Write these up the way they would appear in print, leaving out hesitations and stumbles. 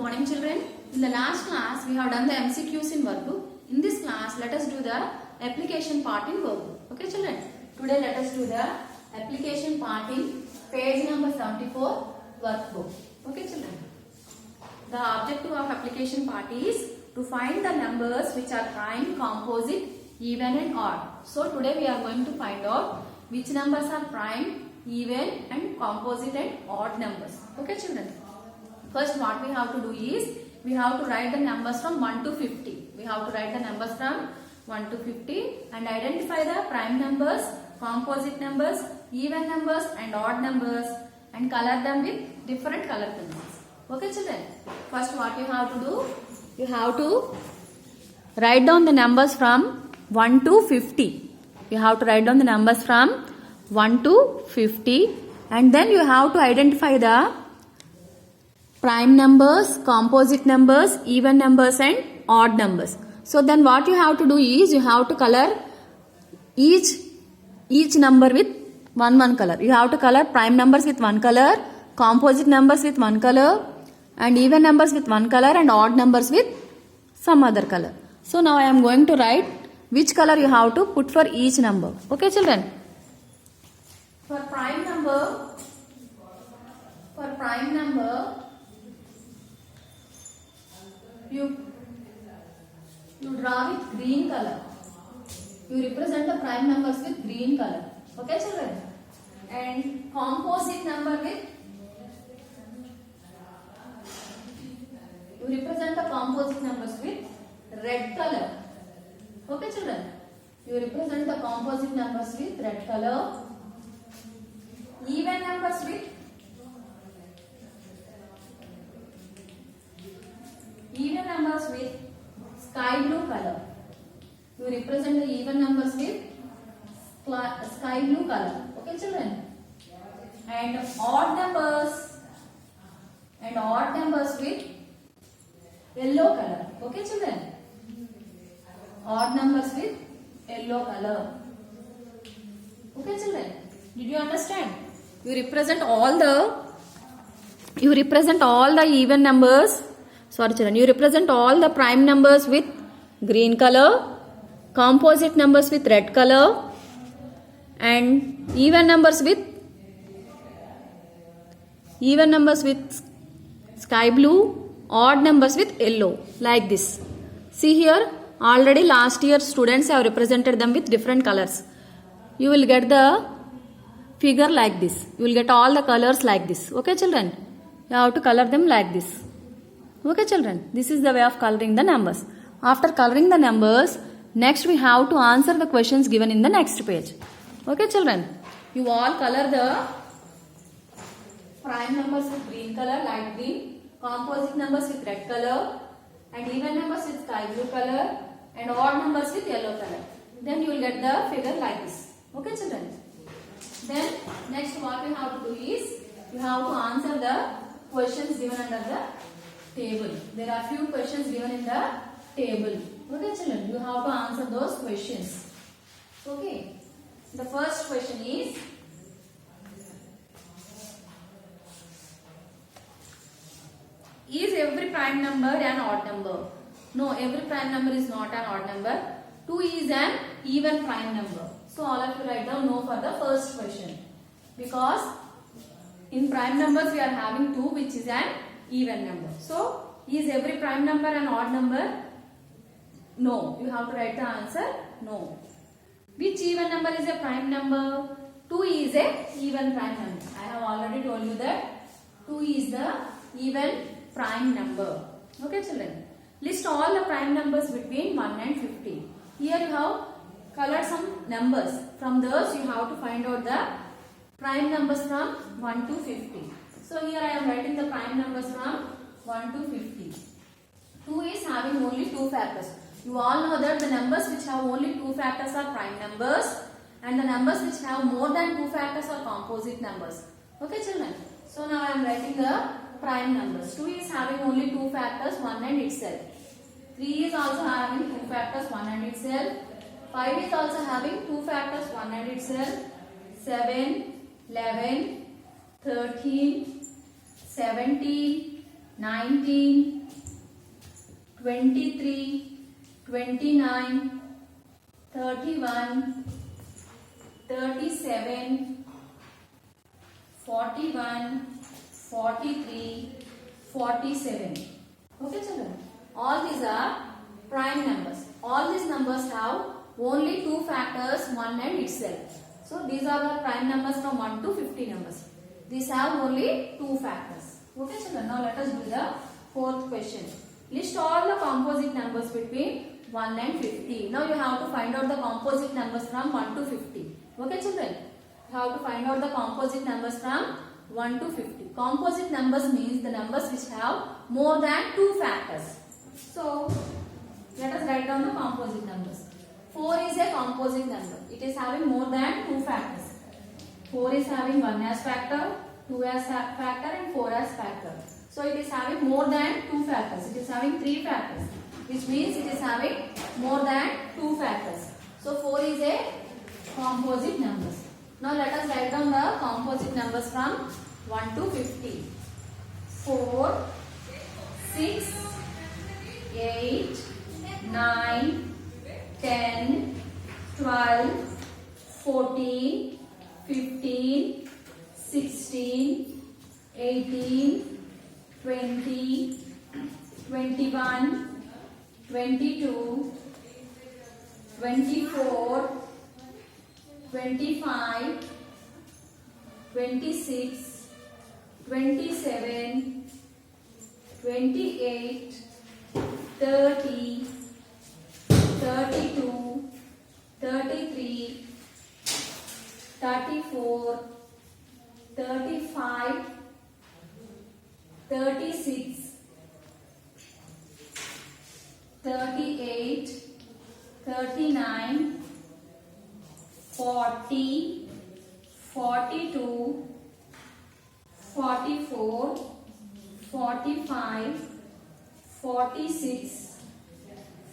morning children. In the last class we have done the MCQs in workbook. In this class let us do the application part in workbook. Okay children. Today let us do the application part in page number 74 workbook. Okay children. The objective of application part is to find the numbers which are prime, composite, even and odd. So today we are going to find out which numbers are prime, even and composite and odd numbers. Okay children. First what we have to do is we have to write the numbers from 1 to 50. We have to write the numbers from 1 to 50 and identify the prime numbers, composite numbers, even numbers and odd numbers and color them with different color pencils. Okay children. First what you have to do? You have to write down the numbers from 1 to 50. You have to write down the numbers from 1 to 50 and then you have to identify the prime numbers, composite numbers, even numbers and odd numbers. So then what you have to do is you have to color each number with one color. You have to color prime numbers with one color, composite numbers with one color and even numbers with one color and odd numbers with some other color. So now I am going to write which color you have to put for each number. Okay children? For prime number you draw with green color. You represent the prime numbers with green color. Okay children? And composite number with, you represent the composite numbers with red color. Okay children? You represent the composite numbers with red color. Even numbers with sky blue color. You represent the even numbers with sky blue color. Okay children? And odd numbers with yellow color. Okay children? Odd numbers with yellow color. Okay children? Did you understand? You represent all the even numbers. Sorry children, you represent all the prime numbers with green color, composite numbers with red color and even numbers with sky blue, odd numbers with yellow, like this. See here, already last year students have represented them with different colors. You will get the figure like this. You will get all the colors like this. Okay children? You have to color them like this. Okay children? This is the way of coloring the numbers. After coloring the numbers, next we have to answer the questions given in the next page. Okay children? You all color the prime numbers with green color, light green, composite numbers with red color and even numbers with sky blue color and odd numbers with yellow color. Then you will get the figure like this. Okay children? Then next what we have to do is you have to answer the questions given under the table. There are few questions given in the table. Okay children? You have to answer those questions. Okay. The first question is, is every prime number an odd number? No, every prime number is not an odd number. 2 is an even prime number. So all of you write down no for the first question. Because in prime numbers we are having 2 which is an even number. So is every prime number an odd number? No. You have to write the answer no. Which even number is a prime number? 2 is a even prime number. I have already told you that 2 is the even prime number. Okay children? List all the prime numbers between 1 and 50. Here you have colored some numbers. From those you have to find out the prime numbers from 1 to 50. So here I am writing the prime numbers from 1 to 50. 2 is having only 2 factors. You all know that the numbers which have only 2 factors are prime numbers and the numbers which have more than 2 factors are composite numbers. Okay children? So now I am writing the prime numbers. 2 is having only 2 factors, 1 and itself. 3 is also having 2 factors, 1 and itself. 5 is also having 2 factors, 1 and itself. 7, 11, 13, 17, 19, 23, 29, 31, 37, 41, 43, 47. Okay, children. All these are prime numbers. All these numbers have only two factors, 1 and itself. So these are the prime numbers from 1 to 50 numbers. These have only two factors. Okay, children. Now let us do the fourth question. List all the composite numbers between 1 and 50. Now you have to find out the composite numbers from 1 to 50. Okay, children. You have to find out the composite numbers from 1 to 50. Composite numbers means the numbers which have more than two factors. So let us write down the composite numbers. 4 is a composite number. It is having more than two factors. 4 is having 1 as factor, 2 as factor and 4 as factor. So it is having more than two factors. It is having 3 factors, which means it is having more than two factors. So 4 is a composite numbers. Now let us write down the composite numbers from 1 to 50. 4, 6, 8, 9, 10, 12, 14, 15, 16, 18, 20, 21, 22, 24, 25, 26, 27, 28, 30, 32, 33, 34, 35, 36, 38, 39, 40, 42, 44, 45, 46,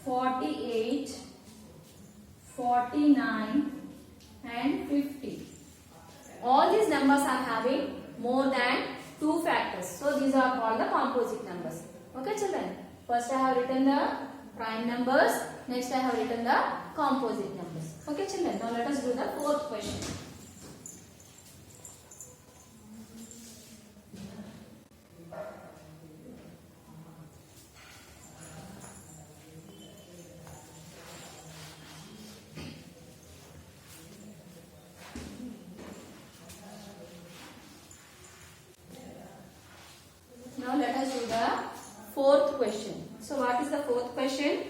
48, 49 and 50. All these numbers are having more than two factors. So these are called the composite numbers. Okay, children. First I have written the prime numbers. Next I have written the composite numbers. Okay, children. Now let us do the fourth question. Now let us do the fourth question. So what is the fourth question?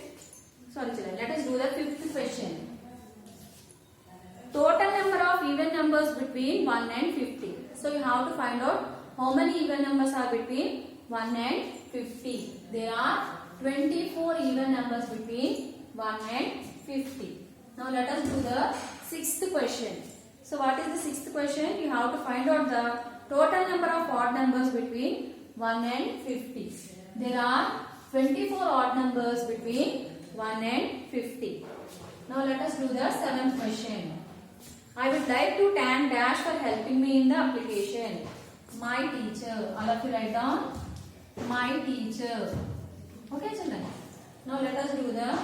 Sorry children, let us do the fifth question. Total number of even numbers between 1 and 50. So you have to find out how many even numbers are between 1 and 50. There are 24 even numbers between 1 and 50. Now let us do the sixth question. So what is the sixth question? You have to find out the total number of odd numbers between 1 and 50. There are 24 odd numbers between 1 and 50. Now let us do the seventh question. I would like to thank Dash for helping me in the application. My teacher. All of you write down. My teacher. Okay, children. Now let us do the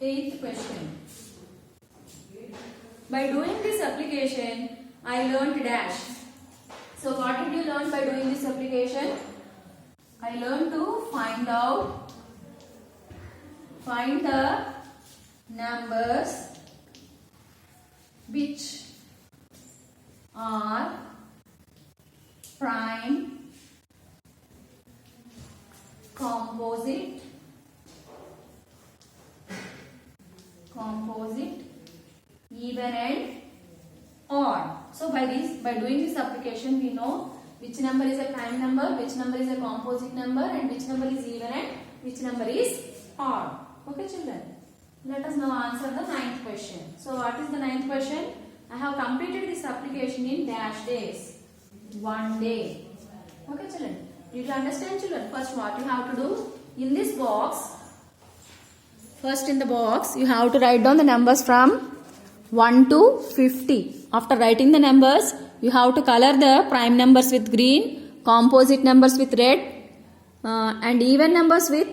eighth question. By doing this application, I learned Dash. So what did you learn by doing this application? I learned to find the numbers which are prime, composite, even and odd. So by doing this application, we know which number is a prime number, which number is a composite number, and which number is even and which number is odd. Okay, children. Let us now answer the ninth question. So what is the ninth question? I have completed this application in dash days. 1 day. Okay, children. Did you understand, children? First, what you have to do? In this box, first in the box, you have to write down the numbers from 1 to 50. After writing the numbers, you have to color the prime numbers with green, composite numbers with red, and even numbers with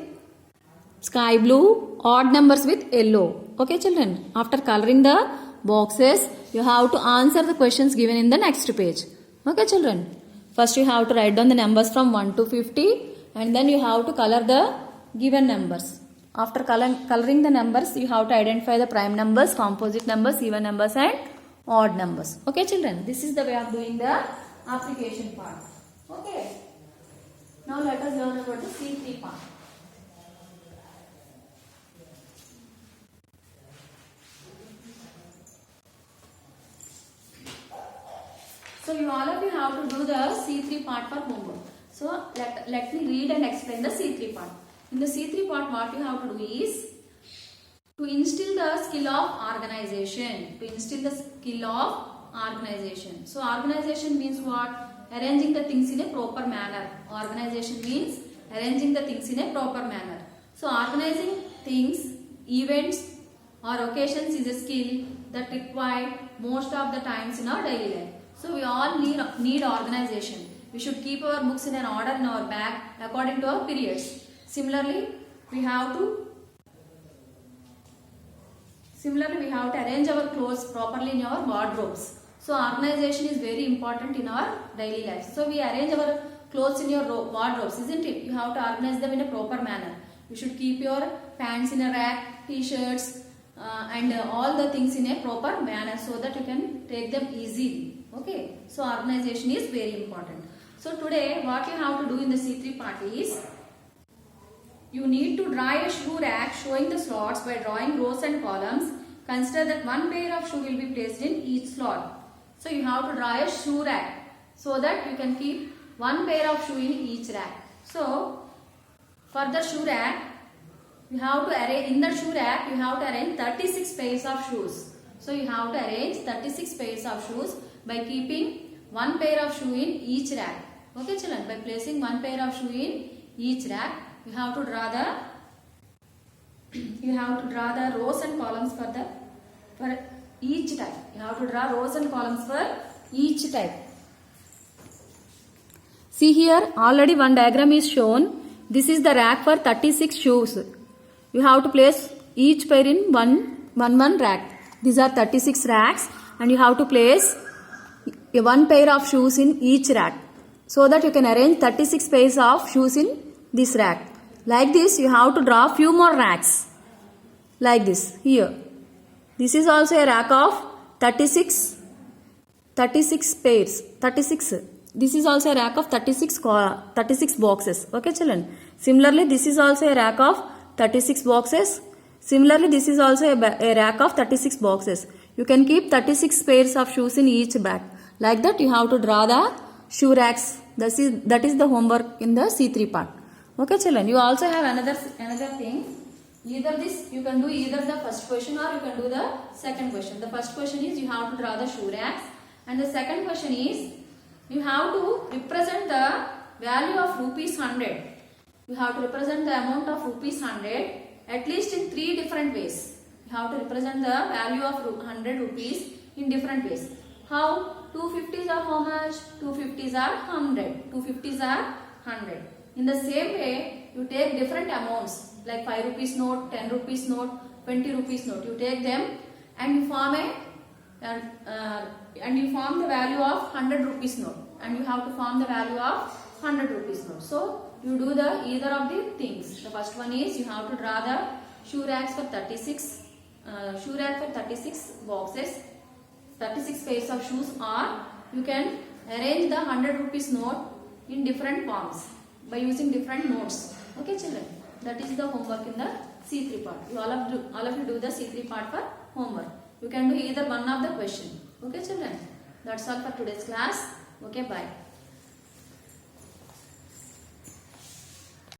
sky blue, odd numbers with yellow. Okay children, after coloring the boxes, you have to answer the questions given in the next page. Okay children, first you have to write down the numbers from 1 to 50 and then you have to color the given numbers. After coloring the numbers, you have to identify the prime numbers, composite numbers, even numbers and odd numbers. Okay children, this is the way of doing the application part. Okay. Now let us learn about the C3 part. So you all of you have to do the C3 part for homework. So let me read and explain the C3 part. In the C3 part, what you have to do is to instill the skill of organization. To instill the skill of organization. So organization means what? Arranging the things in a proper manner. Organization means arranging the things in a proper manner. So organizing things, events or occasions is a skill that required most of the times in our daily life. So we all need organization. We should keep our books in an order in our bag according to our periods. Similarly, we have to arrange our clothes properly in our wardrobes. So organization is very important in our daily life. So we arrange our clothes in your wardrobes, isn't it? You have to organize them in a proper manner. You should keep your pants in a rack, t-shirts and all the things in a proper manner so that you can take them easily. Okay. So organization is very important. So today what you have to do in the C3 part is you need to draw a shoe rack showing the slots by drawing rows and columns. Consider that one pair of shoe will be placed in each slot. So you have to draw a shoe rack so that you can keep one pair of shoe in each rack. So for the shoe rack, you have to arrange in the shoe rack you have to arrange 36 pairs of shoes. So you have to arrange 36 pairs of shoes by keeping one pair of shoe in each rack. Okay children, by placing one pair of shoe in each rack, you have to draw the rows and columns for each type. You have to draw rows and columns for each type. See here, already one diagram is shown. This is the rack for 36 shoes. You have to place each pair in one rack. These are 36 racks and you have to place one pair of shoes in each rack so that you can arrange 36 pairs of shoes in this rack. Like this, you have to draw few more racks. Like this here. This is also a rack of 36 pairs. 36. This is also a rack of 36 boxes. Okay children. Similarly, this is also a rack of 36 boxes. Similarly, this is also a rack of 36 boxes. You can keep 36 pairs of shoes in each bag. Like that, you have to draw the shoe racks. That is the homework in the C3 part. Okay children. You also have another thing. Either this, you can do either the first question or you can do the second question. The first question is you have to draw the shoe racks. And the second question is you have to represent the value of rupees 100. You have to represent the amount of rupees 100 at least in 3 different ways. You have to represent the value of 100 rupees in different ways. How? 250s are how much? 250s are 100. 250s are 100. In the same way, you take different amounts like 5 rupees note, 10 rupees note, 20 rupees note. You take them and you form the value of 100 rupees note, and you have to form the value of 100 rupees note. So you do either of the things. The first one is you have to draw the shoe racks for 36 boxes, 36 pairs of shoes, or you can arrange the 100 rupees note in different forms by using different notes. Okay children, that is the homework in the C3 part. All of you do the C3 part for homework. You can do either one of the question. Okay children, that's all for today's class. Okay, bye.